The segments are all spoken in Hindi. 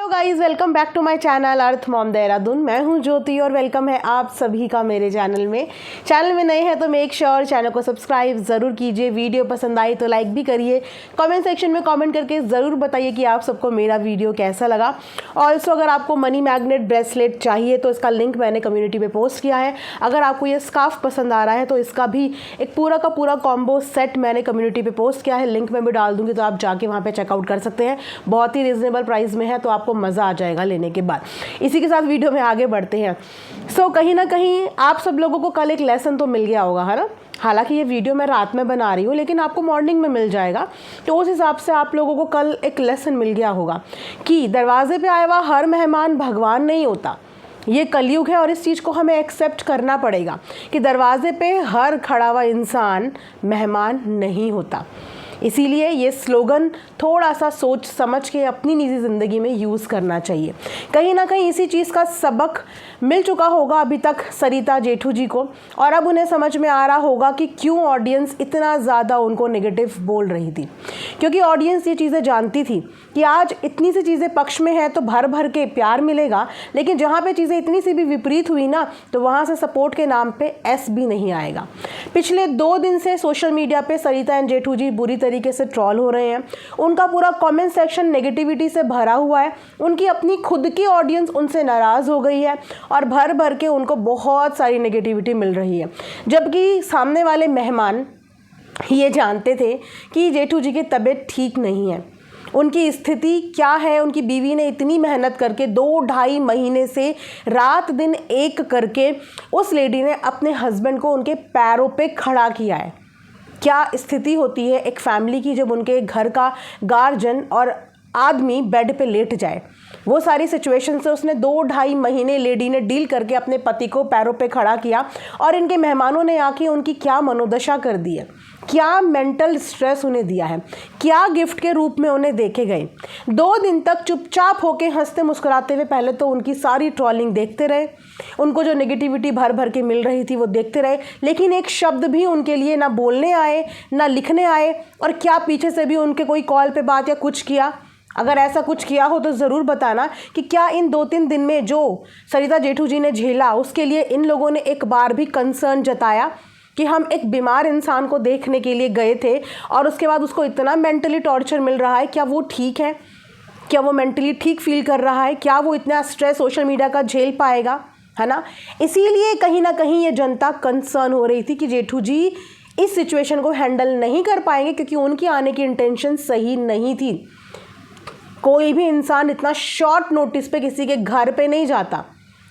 Hello guys, welcome back to my channel Earth Mom Dehradun. मैं हूं ज्योति और वेलकम है आप सभी का मेरे चैनल में नए हैं तो मेक श्योर चैनल को सब्सक्राइब ज़रूर कीजिए। वीडियो पसंद आई तो लाइक भी करिए। कमेंट सेक्शन में कमेंट करके ज़रूर बताइए कि आप सबको मेरा वीडियो कैसा लगा। ऑल्सो अगर आपको मनी मैग्नेट ब्रेसलेट चाहिए तो इसका लिंक मैंने कम्युनिटी पे पोस्ट किया है। अगर आपको ये स्कार्फ पसंद आ रहा है तो इसका भी एक पूरा का पूरा कॉम्बो सेट मैंने कम्युनिटी पे पोस्ट किया है। लिंक मैं भी डाल दूँगी तो आप जाके वहाँ पर चेकआउट कर सकते हैं। बहुत ही रिजनेबल प्राइस में है तो आपको मज़ा आ जाएगा लेने के बाद। इसी के साथ वीडियो में आगे बढ़ते हैं। कहीं ना कहीं आप सब लोगों को कल एक लेसन तो मिल गया होगा, है ना। हालांकि ये वीडियो मैं रात में बना रही हूँ लेकिन आपको मॉर्निंग में मिल जाएगा, तो उस हिसाब से आप लोगों को कल एक लेसन मिल गया होगा कि दरवाजे पे आया हुआ हर मेहमान भगवान नहीं होता। ये कलयुग है और इस चीज़ को हमें एक्सेप्ट करना पड़ेगा कि दरवाजे पे हर खड़ा हुआ इंसान मेहमान नहीं होता। इसीलिए ये स्लोगन थोड़ा सा सोच समझ के अपनी निजी ज़िंदगी में यूज़ करना चाहिए। कहीं ना कहीं इसी चीज़ का सबक मिल चुका होगा अभी तक सरिता जेठू जी को, और अब उन्हें समझ में आ रहा होगा कि क्यों ऑडियंस इतना ज़्यादा उनको नेगेटिव बोल रही थी। क्योंकि ऑडियंस ये चीज़ें जानती थी कि आज इतनी सी चीज़ें पक्ष में है तो भर भर के प्यार मिलेगा, लेकिन जहाँ पे चीज़ें इतनी सी भी विपरीत हुई ना तो वहाँ से सपोर्ट के नाम पे एस भी नहीं आएगा। पिछले 2 दिन से सोशल मीडिया पे सरिता एंड जेठू जी बुरी तरीके से ट्रोल हो रहे हैं। उनका पूरा कमेंट सेक्शन नेगेटिविटी से भरा हुआ है। उनकी अपनी खुद की ऑडियंस उनसे नाराज़ हो गई है और भर भर के उनको बहुत सारी नेगेटिविटी मिल रही है, जबकि सामने वाले मेहमान ये जानते थे कि जेठू जी की तबीयत ठीक नहीं है। उनकी स्थिति क्या है, उनकी बीवी ने इतनी मेहनत करके 2-2.5 महीने से रात दिन एक करके उस लेडी ने अपने हस्बैंड को उनके पैरों पे खड़ा किया है। क्या स्थिति होती है एक फैमिली की जब उनके घर का गार्जियन और आदमी बेड पे लेट जाए। वो सारी सिचुएशन से उसने 2-2.5 महीने लेडी ने डील करके अपने पति को पैरों पे खड़ा किया, और इनके मेहमानों ने आके उनकी क्या मनोदशा कर दी है, क्या मेंटल स्ट्रेस उन्हें दिया है, क्या गिफ्ट के रूप में उन्हें देखे गए। 2 दिन तक चुपचाप होके हंसते मुस्कुराते हुए पहले तो उनकी सारी ट्रोलिंग देखते रहे, उनको जो नेगेटिविटी भर भर के मिल रही थी वो देखते रहे, लेकिन एक शब्द भी उनके लिए ना बोलने आए ना लिखने आए। और क्या पीछे से भी उनके कोई कॉल पे बात या कुछ किया? अगर ऐसा कुछ किया हो तो ज़रूर बताना कि क्या इन 2-3 दिन में जो सरिता जेठू जी ने झेला उसके लिए इन लोगों ने एक बार भी कंसर्न जताया कि हम एक बीमार इंसान को देखने के लिए गए थे और उसके बाद उसको इतना मेंटली टॉर्चर मिल रहा है, क्या वो ठीक है? क्या वो मेंटली ठीक फील कर रहा है? क्या वो इतना स्ट्रेस सोशल मीडिया का झेल पाएगा, है ना। इसीलिए कहीं ना कहीं ये जनता कंसर्न हो रही थी कि जेठू जी इस सिचुएशन को हैंडल नहीं कर पाएंगे, क्योंकि उनकी आने की इंटेंशन सही नहीं थी। कोई भी इंसान इतना शॉर्ट नोटिस पे किसी के घर पे नहीं जाता,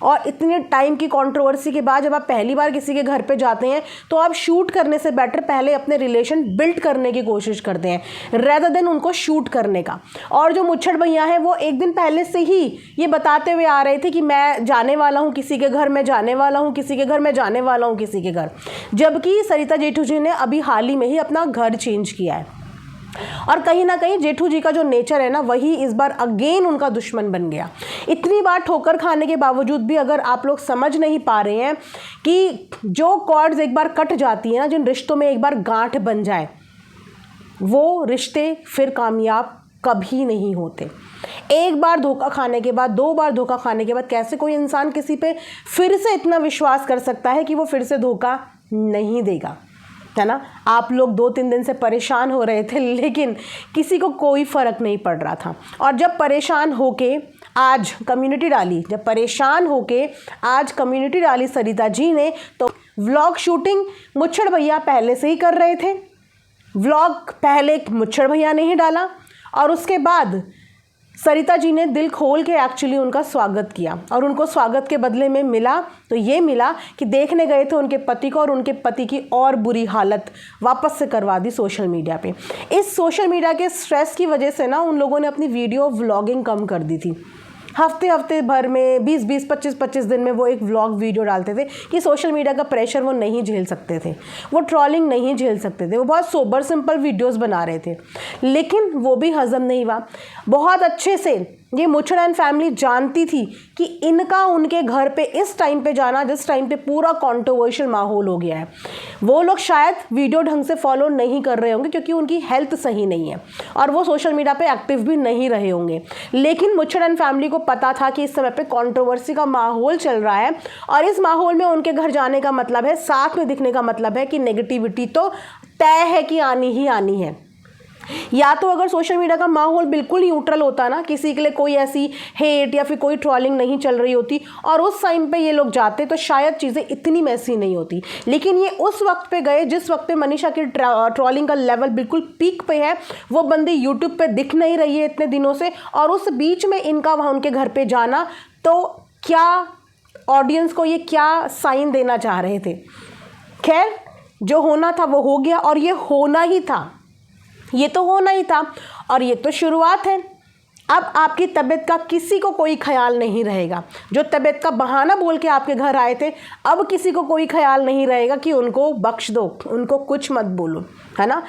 और इतने टाइम की कंट्रोवर्सी के बाद जब आप पहली बार किसी के घर पे जाते हैं तो आप शूट करने से बेटर पहले अपने रिलेशन बिल्ड करने की कोशिश करते हैं रेदर देन उनको शूट करने का। और जो मुच्छड़ भैया हैं वो एक दिन पहले से ही ये बताते हुए आ रहे थे कि मैं जाने वाला हूँ किसी के घर, मैं जाने वाला हूँ किसी के घर, मैं जाने वाला हूँ किसी के घर, जबकि सरिता जेठू जी ने अभी हाल ही में ही अपना घर चेंज किया है। और कहीं ना कहीं जेठू जी का जो नेचर है ना वही इस बार अगेन उनका दुश्मन बन गया। इतनी बार ठोकर खाने के बावजूद भी अगर आप लोग समझ नहीं पा रहे हैं कि जो कॉर्ड्स एक बार कट जाती है ना, जिन रिश्तों में एक बार गांठ बन जाए वो रिश्ते फिर कामयाब कभी नहीं होते। एक बार धोखा खाने के बाद, 2 बार धोखा खाने के बाद कैसे कोई इंसान किसी पे फिर से इतना विश्वास कर सकता है कि वो फिर से धोखा नहीं देगा, है ना। आप लोग 2-3 दिन से परेशान हो रहे थे लेकिन किसी को कोई फ़र्क नहीं पड़ रहा था। और जब परेशान होके आज कम्युनिटी डाली सरिता जी ने, तो व्लॉग शूटिंग मुच्छड़ भैया पहले से ही कर रहे थे। व्लॉग पहले मुच्छड़ भैया ने ही डाला और उसके बाद सरिता जी ने दिल खोल के एक्चुअली उनका स्वागत किया, और उनको स्वागत के बदले में मिला तो ये मिला कि देखने गए थे उनके पति को और उनके पति की और बुरी हालत वापस से करवा दी सोशल मीडिया पे। इस सोशल मीडिया के स्ट्रेस की वजह से ना उन लोगों ने अपनी वीडियो व्लॉगिंग कम कर दी थी। हफ्ते हफ्ते भर में 20-20, 25-25 दिन में वो एक व्लॉग वीडियो डालते थे कि सोशल मीडिया का प्रेशर वो नहीं झेल सकते थे, वो ट्रोलिंग नहीं झेल सकते थे, वो बहुत सोबर सिंपल वीडियोस बना रहे थे। लेकिन वो भी हजम नहीं हुआ। बहुत अच्छे से ये मुच्छड़ एंड फैमिली जानती थी कि इनका उनके घर पे इस टाइम पे जाना, जिस टाइम पे पूरा कंट्रोवर्शियल माहौल हो गया है, वो लोग शायद वीडियो ढंग से फॉलो नहीं कर रहे होंगे क्योंकि उनकी हेल्थ सही नहीं है और वो सोशल मीडिया पे एक्टिव भी नहीं रहे होंगे। लेकिन मुच्छड़ एंड फैमिली को पता था कि इस समय पे कंट्रोवर्सी का माहौल चल रहा है और इस माहौल में उनके घर जाने का मतलब है, साथ में दिखने का मतलब है कि नेगेटिविटी तो तय है कि आनी ही आनी है। या तो अगर सोशल मीडिया का माहौल बिल्कुल न्यूट्रल होता ना, किसी के लिए कोई ऐसी हेट या फिर कोई ट्रोलिंग नहीं चल रही होती और उस टाइम पे ये लोग जाते तो शायद चीज़ें इतनी मैसी नहीं होती। लेकिन ये उस वक्त पे गए जिस वक्त पे मनीषा की ट्रोलिंग का लेवल बिल्कुल पीक पे है। वो बंदी यूट्यूब पे दिख नहीं रही है इतने दिनों से और उस बीच में इनका वहाँ उनके घर पर जाना, तो क्या ऑडियंस को ये क्या साइन देना चाह रहे थे। खैर, जो होना था वो हो गया और ये होना ही था, ये तो होना ही था और ये तो शुरुआत है। अब आपकी तबीयत का किसी को कोई ख्याल नहीं रहेगा। जो तबीयत का बहाना बोल के आपके घर आए थे, अब किसी को कोई ख्याल नहीं रहेगा कि उनको बख्श दो, उनको कुछ मत बोलो, है ना।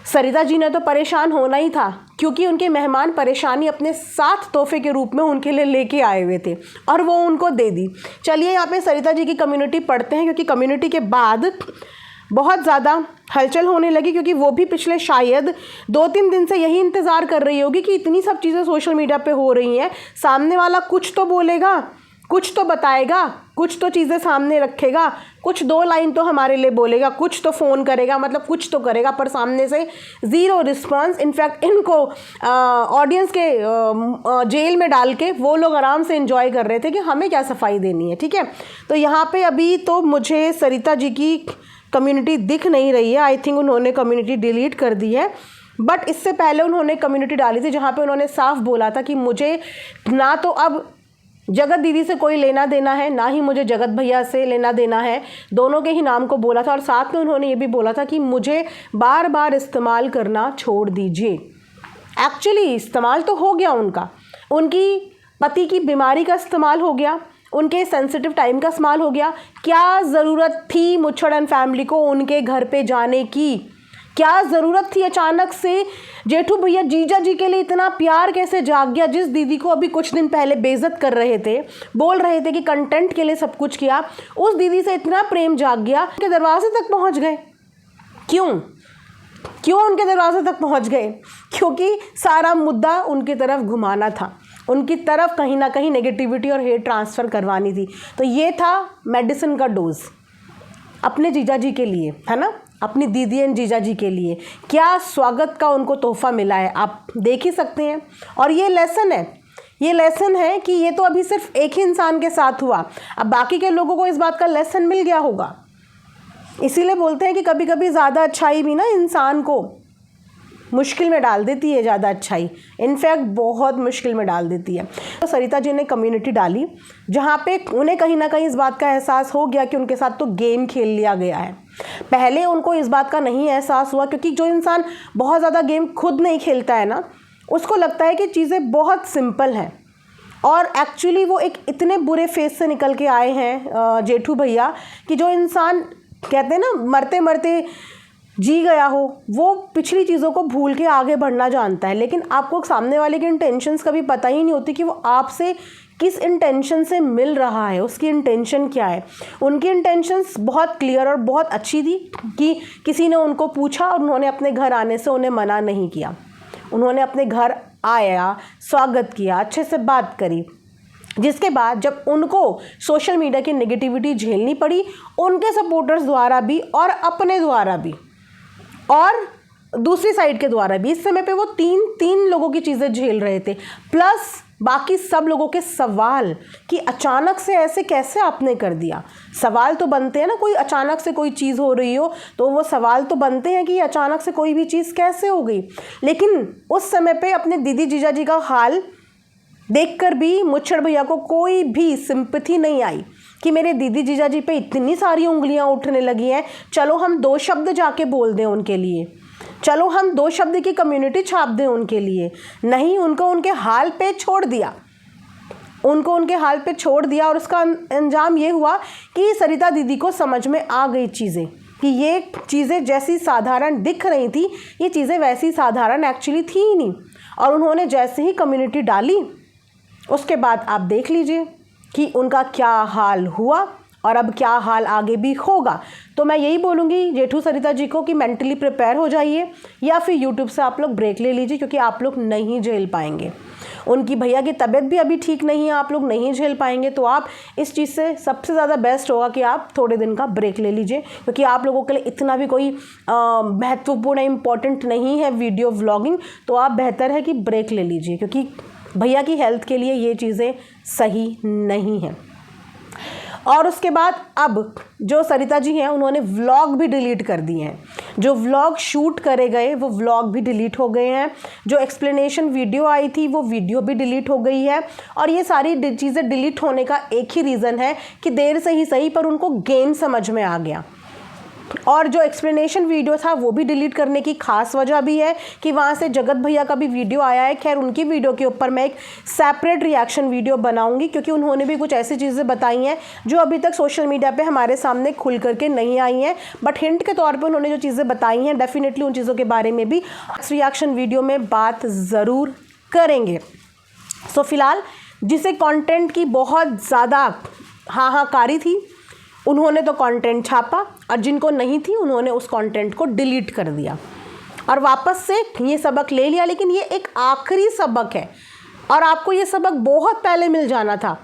सरिता जी ने तो परेशान होना ही था क्योंकि उनके मेहमान परेशानी अपने साथ तोहफे के रूप में उनके लिए लेके आए हुए थे और वो उनको दे दी। चलिए यहाँ पे सरिता जी की कम्युनिटी पढ़ते हैं क्योंकि कम्युनिटी के बाद बहुत ज़्यादा हलचल होने लगी क्योंकि वो भी पिछले शायद 2-3 दिन से यही इंतज़ार कर रही होगी कि इतनी सब चीज़ें सोशल मीडिया पे हो रही हैं, सामने वाला कुछ तो बोलेगा, कुछ तो बताएगा, कुछ तो चीज़ें सामने रखेगा, कुछ 2 लाइन तो हमारे लिए बोलेगा, कुछ तो फ़ोन करेगा, मतलब कुछ तो करेगा, पर सामने से ज़ीरो रिस्पॉन्स। इनफैक्ट इनको ऑडियंस के जेल में डाल के वो लोग आराम से एंजॉय कर रहे थे कि हमें क्या सफाई देनी है। ठीक है, तो यहाँ पे अभी तो मुझे सरिता जी की कम्युनिटी दिख नहीं रही है। आई थिंक उन्होंने कम्युनिटी डिलीट कर दी है, बट इससे पहले उन्होंने कम्युनिटी डाली थी जहाँ पे उन्होंने साफ बोला था कि मुझे ना तो अब जगत दीदी से कोई लेना देना है, ना ही मुझे जगत भैया से लेना देना है। दोनों के ही नाम को बोला था और साथ में उन्होंने ये भी बोला था कि मुझे बार बार इस्तेमाल करना छोड़ दीजिए। एक्चुअली इस्तेमाल तो हो गया उनका, उनकी पति की बीमारी का इस्तेमाल हो गया, उनके सेंसिटिव टाइम का इस्तेमाल हो गया। क्या ज़रूरत थी मुच्छड़ एंड फैमिली को उनके घर पे जाने की? क्या ज़रूरत थी अचानक से जेठू भैया जीजा जी के लिए इतना प्यार कैसे जाग गया? जिस दीदी को अभी कुछ दिन पहले बेइज्जत कर रहे थे, बोल रहे थे कि कंटेंट के लिए सब कुछ किया, उस दीदी से इतना प्रेम जाग गया कि दरवाजे तक पहुंच गए। क्यों उनके दरवाजे तक पहुंच गए? क्योंकि सारा मुद्दा उनकी तरफ घुमाना था, उनकी तरफ कहीं ना कहीं नेगेटिविटी और हेट ट्रांसफ़र करवानी थी। तो ये था मेडिसिन का डोज अपने जीजा जी के लिए, है ना, अपनी दीदी एंड जीजा जी के लिए। क्या स्वागत का उनको तोहफा मिला है, आप देख ही सकते हैं। और ये लेसन है कि ये तो अभी सिर्फ एक ही इंसान के साथ हुआ, अब बाकी के लोगों को इस बात का लेसन मिल गया होगा। इसीलिए बोलते हैं कि कभी कभी ज़्यादा अच्छाई भी ना इंसान को मुश्किल में डाल देती है। ज़्यादा अच्छाई इनफैक्ट बहुत मुश्किल में डाल देती है। तो सरिता जी ने कम्युनिटी डाली जहाँ पे उन्हें कहीं ना कहीं इस बात का एहसास हो गया कि उनके साथ तो गेम खेल लिया गया है। पहले उनको इस बात का नहीं एहसास हुआ क्योंकि जो इंसान बहुत ज़्यादा गेम खुद नहीं खेलता है ना, उसको लगता है कि चीज़ें बहुत सिंपल हैं। और एक्चुअली वो एक इतने बुरे फेस से निकल के आए हैं जेठू भैया कि जो इंसान कहते हैं ना मरते मरते जी गया हो, वो पिछली चीज़ों को भूल के आगे बढ़ना जानता है। लेकिन आपको सामने वाले की इंटेंशंस कभी पता ही नहीं होती कि वो आपसे किस इंटेंशन से मिल रहा है, उसकी इंटेंशन क्या है। उनकी इंटेंशंस बहुत क्लियर और बहुत अच्छी थी कि किसी ने उनको पूछा और उन्होंने अपने घर आने से उन्हें मना नहीं किया। उन्होंने अपने घर आया, स्वागत किया, अच्छे से बात करी। जिसके बाद जब उनको सोशल मीडिया की नेगेटिविटी झेलनी पड़ी, उनके सपोर्टर्स द्वारा भी और अपने द्वारा भी और दूसरी साइड के द्वारा भी, इस समय पे वो तीन लोगों की चीज़ें झेल रहे थे, प्लस बाकी सब लोगों के सवाल कि अचानक से ऐसे कैसे आपने कर दिया। सवाल तो बनते हैं ना, कोई अचानक से कोई चीज़ हो रही हो तो वो सवाल तो बनते हैं कि अचानक से कोई भी चीज़ कैसे हो गई। लेकिन उस समय पे अपने दीदी जीजा जी का हाल देखकर भी मुच्छड़ भैया को कोई भी सिंपैथी नहीं आई कि मेरे दीदी जीजा जी पे इतनी सारी उंगलियां उठने लगी हैं, चलो हम 2 शब्द जाके बोल दें उनके लिए, चलो हम 2 शब्द की कम्युनिटी छाप दें उनके लिए। नहीं, उनको उनके हाल पे छोड़ दिया। उनको उनके हाल पे छोड़ दिया और उसका अंजाम ये हुआ कि सरिता दीदी को समझ में आ गई चीज़ें कि ये चीज़ें जैसी साधारण दिख रही थी ये चीज़ें वैसी साधारण एक्चुअली थी ही नहीं। और उन्होंने जैसे ही कम्युनिटी डाली उसके बाद आप देख लीजिए कि उनका क्या हाल हुआ और अब क्या हाल आगे भी होगा। तो मैं यही बोलूँगी जेठू सरिता जी को कि मेंटली प्रिपेयर हो जाइए या फिर यूट्यूब से आप लोग ब्रेक ले लीजिए, क्योंकि आप लोग नहीं झेल पाएंगे। उनकी भैया की तबीयत भी अभी ठीक नहीं है, आप लोग नहीं झेल पाएंगे। तो आप इस चीज़ से सबसे ज़्यादा बेस्ट होगा कि आप थोड़े दिन का ब्रेक ले लीजिए, क्योंकि आप लोगों के लिए इतना भी कोई महत्वपूर्ण इम्पॉर्टेंट नहीं है वीडियो व्लॉगिंग। तो आप बेहतर है कि ब्रेक ले लीजिए, क्योंकि भैया की हेल्थ के लिए ये चीज़ें सही नहीं हैं। और उसके बाद अब जो सरिता जी हैं उन्होंने व्लॉग भी डिलीट कर दिए हैं। जो व्लॉग शूट करे गए वो व्लॉग भी डिलीट हो गए हैं। जो एक्सप्लेनेशन वीडियो आई थी वो वीडियो भी डिलीट हो गई है। और ये सारी चीज़ें डिलीट होने का एक ही रीज़न है कि देर से ही सही पर उनको गेम समझ में आ गया। और जो एक्सप्लेनेशन वीडियो था वो भी डिलीट करने की खास वजह भी है कि वहाँ से जगत भैया का भी वीडियो आया है। खैर उनकी वीडियो के ऊपर मैं एक सेपरेट रिएक्शन वीडियो बनाऊंगी, क्योंकि उन्होंने भी कुछ ऐसी चीज़ें बताई हैं जो अभी तक सोशल मीडिया पे हमारे सामने खुल करके नहीं आई हैं। बट हिंट के तौर पे उन्होंने जो चीज़ें बताई हैं डेफिनेटली उन चीज़ों के बारे में भी रिएक्शन वीडियो में बात ज़रूर करेंगे। सो फिलहाल जिसे कॉन्टेंट की बहुत ज़्यादा हाहाकारी थी उन्होंने तो कंटेंट छापा, और जिनको नहीं थी उन्होंने उस कंटेंट को डिलीट कर दिया और वापस से ये सबक ले लिया। लेकिन ये एक आखिरी सबक है और आपको ये सबक बहुत पहले मिल जाना था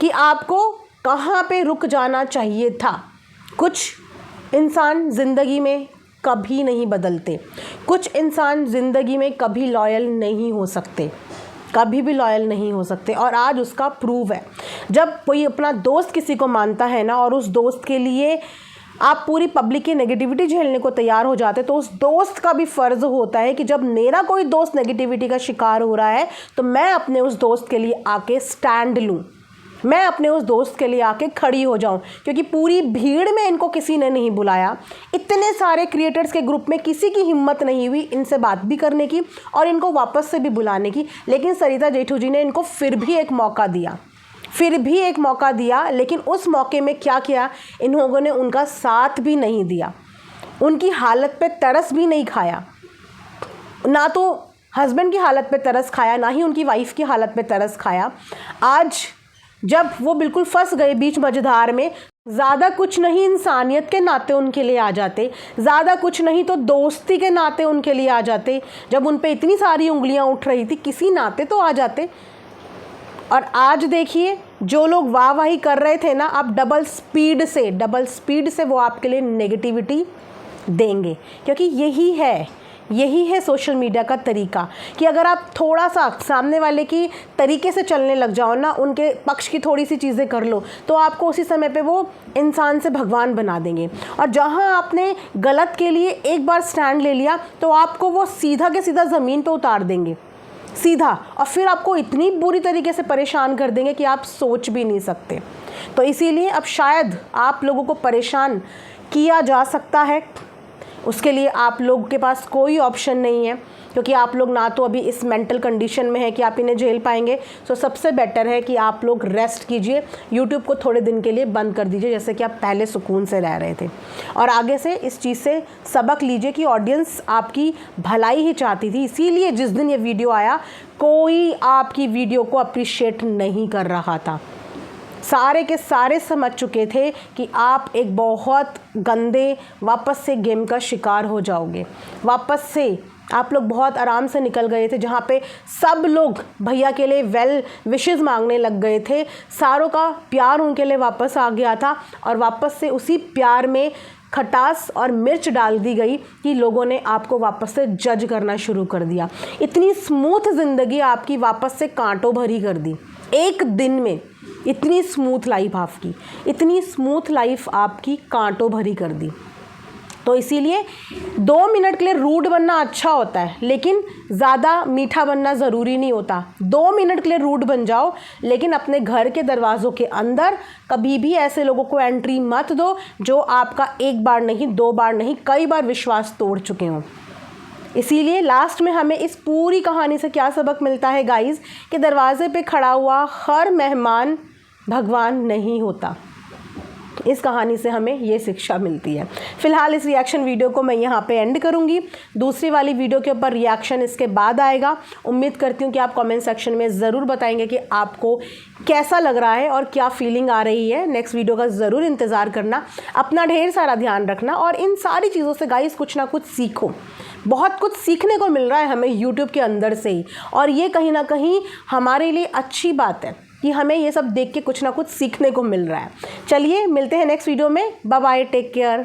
कि आपको कहाँ पे रुक जाना चाहिए था। कुछ इंसान ज़िंदगी में कभी नहीं बदलते, कुछ इंसान ज़िंदगी में कभी लॉयल नहीं हो सकते, कभी भी लॉयल नहीं हो सकते। और आज उसका प्रूव है। जब कोई अपना दोस्त किसी को मानता है ना और उस दोस्त के लिए आप पूरी पब्लिक की नेगेटिविटी झेलने को तैयार हो जाते, तो उस दोस्त का भी फ़र्ज़ होता है कि जब मेरा कोई दोस्त नेगेटिविटी का शिकार हो रहा है तो मैं अपने उस दोस्त के लिए आके स्टैंड लूँ, मैं अपने उस दोस्त के लिए आके खड़ी हो जाऊं। क्योंकि पूरी भीड़ में इनको किसी ने नहीं बुलाया, इतने सारे क्रिएटर्स के ग्रुप में किसी की हिम्मत नहीं हुई इनसे बात भी करने की और इनको वापस से भी बुलाने की। लेकिन सरिता जेठू जी ने इनको फिर भी एक मौका दिया, लेकिन उस मौके में क्या किया, इन लोगों ने उनका साथ भी नहीं दिया, उनकी हालत पे तरस भी नहीं खाया। ना तो हस्बैंड की हालत पे तरस खाया, ना ही उनकी वाइफ की हालत पे तरस खाया। आज जब वो बिल्कुल फंस गए बीच मझधार में, ज़्यादा कुछ नहीं इंसानियत के नाते उनके लिए आ जाते, ज़्यादा कुछ नहीं तो दोस्ती के नाते उनके लिए आ जाते। जब उन पे इतनी सारी उंगलियां उठ रही थी किसी नाते तो आ जाते। और आज देखिए जो लोग वाहवाही कर रहे थे ना, अब डबल स्पीड से वो आपके लिए नेगेटिविटी देंगे। क्योंकि यही है सोशल मीडिया का तरीका कि अगर आप थोड़ा सा सामने वाले की तरीके से चलने लग जाओ ना, उनके पक्ष की थोड़ी सी चीज़ें कर लो, तो आपको उसी समय पे वो इंसान से भगवान बना देंगे। और जहां आपने गलत के लिए एक बार स्टैंड ले लिया तो आपको वो सीधा के सीधा ज़मीन पे उतार देंगे, सीधा, और फिर आपको इतनी बुरी तरीके से परेशान कर देंगे कि आप सोच भी नहीं सकते। तो इसीलिए अब शायद आप लोगों को परेशान किया जा सकता है, उसके लिए आप लोगों के पास कोई ऑप्शन नहीं है, क्योंकि आप लोग ना तो अभी इस मेंटल कंडीशन में है कि आप इन्हें झेल पाएंगे। सो सबसे बेटर है कि आप लोग रेस्ट कीजिए, यूट्यूब को थोड़े दिन के लिए बंद कर दीजिए, जैसे कि आप पहले सुकून से रह रहे थे। और आगे से इस चीज़ से सबक लीजिए कि ऑडियंस आपकी भलाई ही चाहती थी, इसीलिए जिस दिन ये वीडियो आया कोई आपकी वीडियो को अप्रिशिएट नहीं कर रहा था। सारे के सारे समझ चुके थे कि आप एक बहुत गंदे वापस से गेम का शिकार हो जाओगे। वापस से आप लोग बहुत आराम से निकल गए थे, जहाँ पे सब लोग भैया के लिए वेल विशेस मांगने लग गए थे, सारों का प्यार उनके लिए वापस आ गया था। और वापस से उसी प्यार में खटास और मिर्च डाल दी गई कि लोगों ने आपको वापस से जज करना शुरू कर दिया। इतनी स्मूथ ज़िंदगी आपकी वापस से कांटों भरी कर दी एक दिन में। इतनी स्मूथ लाइफ आपकी कांटों भरी कर दी। तो इसीलिए 2 मिनट के लिए रूड बनना अच्छा होता है, लेकिन ज़्यादा मीठा बनना ज़रूरी नहीं होता। 2 मिनट के लिए रूड बन जाओ, लेकिन अपने घर के दरवाज़ों के अंदर कभी भी ऐसे लोगों को एंट्री मत दो जो आपका 1 बार नहीं 2 बार नहीं कई बार विश्वास तोड़ चुके हों। इसीलिए लास्ट में हमें इस पूरी कहानी से क्या सबक मिलता है गाइस, कि दरवाजे पे खड़ा हुआ हर मेहमान भगवान नहीं होता। इस कहानी से हमें ये शिक्षा मिलती है। फ़िलहाल इस रिएक्शन वीडियो को मैं यहाँ पे एंड करूँगी। दूसरी वाली वीडियो के ऊपर रिएक्शन इसके बाद आएगा। उम्मीद करती हूँ कि आप कमेंट सेक्शन में ज़रूर बताएंगे कि आपको कैसा लग रहा है और क्या फीलिंग आ रही है। नेक्स्ट वीडियो का ज़रूर इंतज़ार करना। अपना ढेर सारा ध्यान रखना और इन सारी चीज़ों से गाइस कुछ ना कुछ सीखो। बहुत कुछ सीखने को मिल रहा है हमें यूट्यूब के अंदर से ही, और ये कहीं ना कहीं हमारे लिए अच्छी बात है कि हमें ये सब देख के कुछ ना कुछ सीखने को मिल रहा है। चलिए मिलते हैं नेक्स्ट वीडियो में। Bye bye, take care.